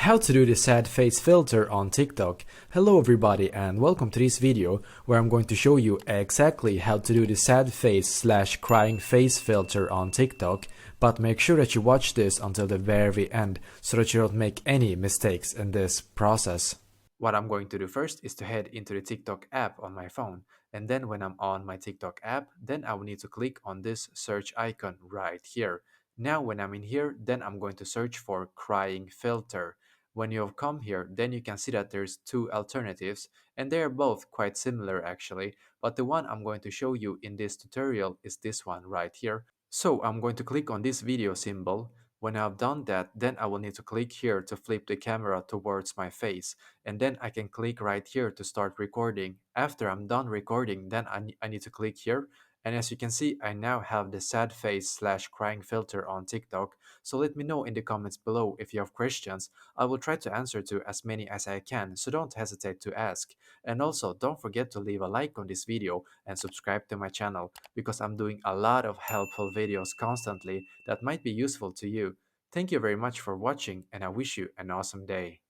How to do the sad face filter on TikTok. Hello everybody and welcome to this video where I'm going to show you exactly how to do the sad face slash crying face filter on TikTok, but make sure that you watch this until the very end so that you don't make any mistakes in this process. What I'm going to do first is to head into the TikTok app on my phone, and then when I'm on my TikTok app, then I will need to click on this search icon right here. Now when I'm in here, then I'm going to search for crying filter. When you have come here, then you can see that there's two alternatives, and they are both quite similar actually, but the one I'm going to show you in this tutorial is this one right here. So I'm going to click on this video symbol. When I've done that, then I will need to click here to flip the camera towards my face, and then I can click right here to start recording. After I'm done recording, then I need to click here, and as you can see, I now have the sad face slash crying filter on TikTok. So let me know in the comments below if you have questions. I will try to answer to as many as I can, so don't hesitate to ask. And also, don't forget to leave a like on this video and subscribe to my channel, because I'm doing a lot of helpful videos constantly that might be useful to you. Thank you very much for watching, and I wish you an awesome day.